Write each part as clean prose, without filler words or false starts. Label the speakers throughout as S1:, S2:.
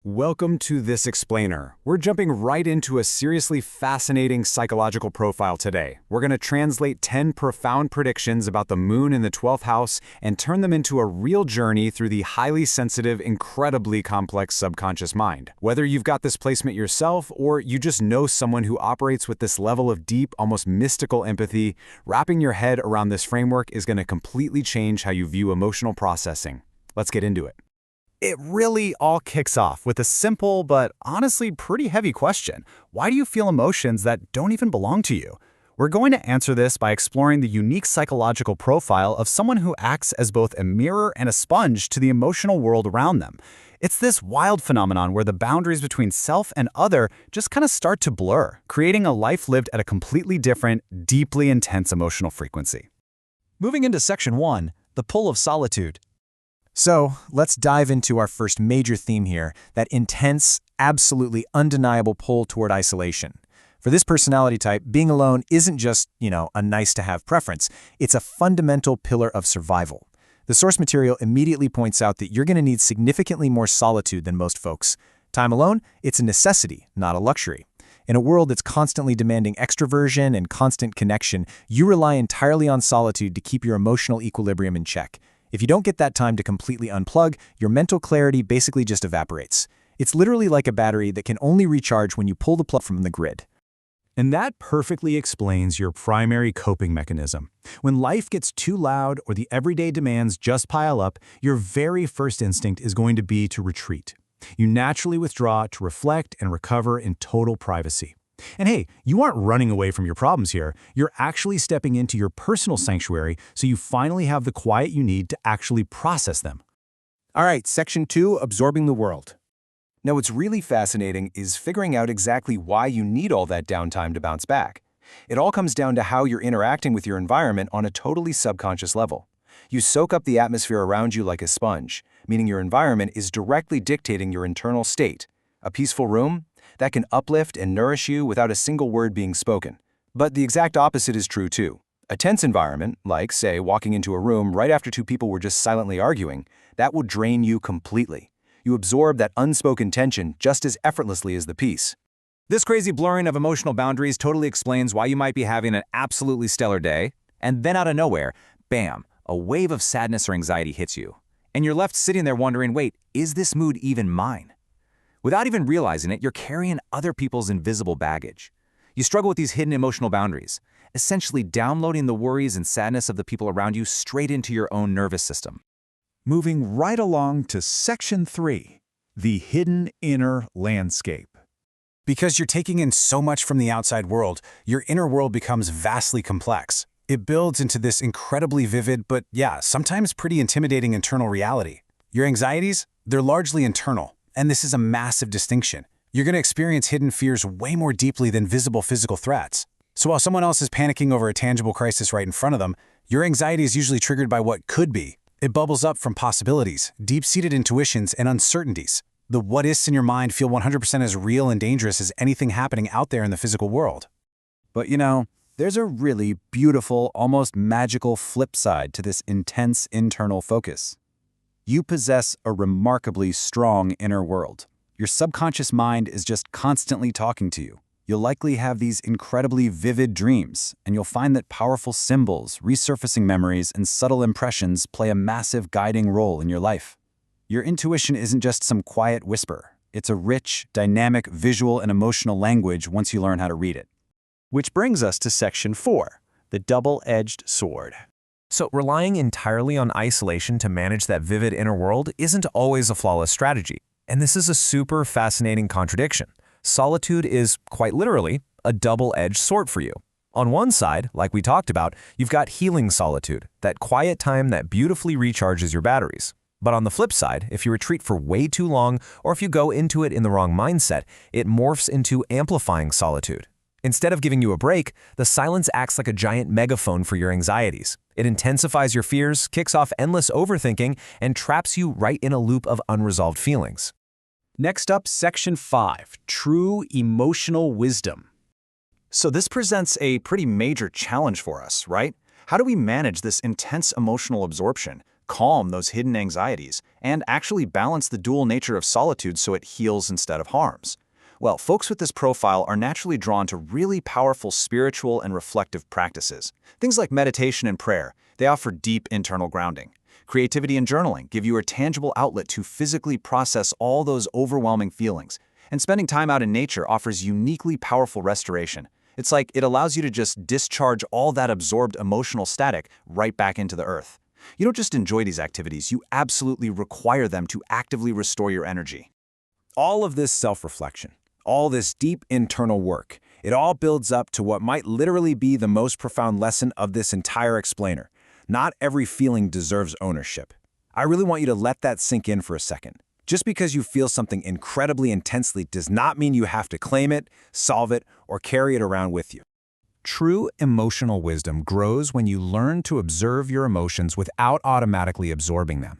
S1: Welcome to This Explainer. We're jumping right into a seriously fascinating psychological profile today. We're going to translate 10 profound predictions about the moon in the 12th house and turn them into a real journey through the highly sensitive, incredibly complex subconscious mind. Whether you've got this placement yourself or you just know someone who operates with this level of deep, almost mystical empathy, wrapping your head around this framework is going to completely change how you view emotional processing. Let's get into it.
S2: It really all kicks off with a simple but honestly pretty heavy question. Why do you feel emotions that don't even belong to you? We're going to answer this by exploring the unique psychological profile of someone who acts as both a mirror and a sponge to the emotional world around them. It's this wild phenomenon where the boundaries between self and other just kind of start to blur, creating a life lived at a completely different, deeply intense emotional frequency.
S3: Moving into Section 1, the pull of solitude.
S4: So, let's dive into our first major theme here, that intense, absolutely undeniable pull toward isolation. For this personality type, being alone isn't just, a nice-to-have preference. It's a fundamental pillar of survival. The source material immediately points out that you're going to need significantly more solitude than most folks. Time alone, it's a necessity, not a luxury. In a world that's constantly demanding extroversion and constant connection, you rely entirely on solitude to keep your emotional equilibrium in check. If you don't get that time to completely unplug, your mental clarity basically just evaporates. It's literally like a battery that can only recharge when you pull the plug from the grid.
S2: And that perfectly explains your primary coping mechanism. When life gets too loud or the everyday demands just pile up, your very first instinct is going to be to retreat. You naturally withdraw to reflect and recover in total privacy. And hey, you aren't running away from your problems here. You're actually stepping into your personal sanctuary so you finally have the quiet you need to actually process them.
S4: All right, Section 2, absorbing the world. Now, what's really fascinating is figuring out exactly why you need all that downtime to bounce back. It all comes down to how you're interacting with your environment on a totally subconscious level. You soak up the atmosphere around you like a sponge, meaning your environment is directly dictating your internal state. A peaceful room? That can uplift and nourish you without a single word being spoken. But the exact opposite is true too. A tense environment, like, say, walking into a room right after two people were just silently arguing, that will drain you completely. You absorb that unspoken tension just as effortlessly as the peace.
S1: This crazy blurring of emotional boundaries totally explains why you might be having an absolutely stellar day, and then out of nowhere, bam, a wave of sadness or anxiety hits you. And you're left sitting there wondering, wait, is this mood even mine? Without even realizing it, you're carrying other people's invisible baggage. You struggle with these hidden emotional boundaries, essentially downloading the worries and sadness of the people around you straight into your own nervous system.
S2: Moving right along to Section 3, the hidden inner landscape.
S1: Because you're taking in so much from the outside world, your inner world becomes vastly complex. It builds into this incredibly vivid, but sometimes pretty intimidating internal reality. Your anxieties, they're largely internal. And this is a massive distinction. You're going to experience hidden fears way more deeply than visible physical threats. So while someone else is panicking over a tangible crisis right in front of them, your anxiety is usually triggered by what could be. It bubbles up from possibilities, deep-seated intuitions, and uncertainties. The what-ifs in your mind feel 100% as real and dangerous as anything happening out there in the physical world.
S4: But there's a really beautiful, almost magical flip side to this intense internal focus. You possess a remarkably strong inner world. Your subconscious mind is just constantly talking to you. You'll likely have these incredibly vivid dreams, and you'll find that powerful symbols, resurfacing memories, and subtle impressions play a massive guiding role in your life. Your intuition isn't just some quiet whisper. It's a rich, dynamic visual and emotional language once you learn how to read it.
S2: Which brings us to Section 4, the double-edged sword.
S3: So relying entirely on isolation to manage that vivid inner world isn't always a flawless strategy. And this is a super fascinating contradiction. Solitude is, quite literally, a double-edged sword for you. On one side, like we talked about, you've got healing solitude, that quiet time that beautifully recharges your batteries. But on the flip side, if you retreat for way too long, or if you go into it in the wrong mindset, it morphs into amplifying solitude. Instead of giving you a break, the silence acts like a giant megaphone for your anxieties. It intensifies your fears, kicks off endless overthinking, and traps you right in a loop of unresolved feelings.
S2: Next up, Section 5, true emotional wisdom.
S5: So this presents a pretty major challenge for us, right? How do we manage this intense emotional absorption,
S2: calm those hidden anxieties, and actually balance the dual nature of solitude so it heals instead of harms. Well, folks with this profile are naturally drawn to really powerful spiritual and reflective practices. Things like meditation and prayer, they offer deep internal grounding. Creativity and journaling give you a tangible outlet to physically process all those overwhelming feelings. And spending time out in nature offers uniquely powerful restoration. It's like it allows you to just discharge all that absorbed emotional static right back into the earth. You don't just enjoy these activities, you absolutely require them to actively restore your energy.
S3: All of this self-reflection, all this deep internal work, it all builds up to what might literally be the most profound lesson of this entire explainer. Not every feeling deserves ownership. I really want you to let that sink in for a second. Just because you feel something incredibly intensely does not mean you have to claim it, solve it, or carry it around with you. True emotional wisdom grows when you learn to observe your emotions without automatically absorbing them.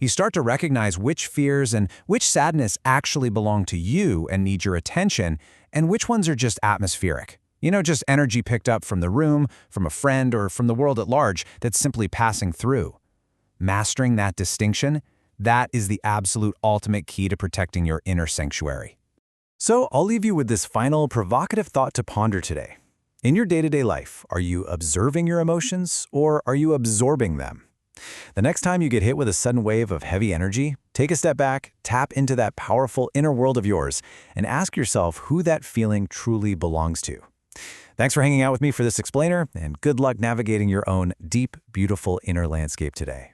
S3: You start to recognize which fears and which sadness actually belong to you and need your attention, and which ones are just atmospheric. Just energy picked up from the room, from a friend, or from the world at large that's simply passing through. Mastering that distinction, that is the absolute ultimate key to protecting your inner sanctuary. So I'll leave you with this final provocative thought to ponder today. In your day-to-day life, are you observing your emotions or are you absorbing them? The next time you get hit with a sudden wave of heavy energy, take a step back, tap into that powerful inner world of yours, and ask yourself who that feeling truly belongs to. Thanks for hanging out with me for this explainer, and good luck navigating your own deep, beautiful inner landscape today.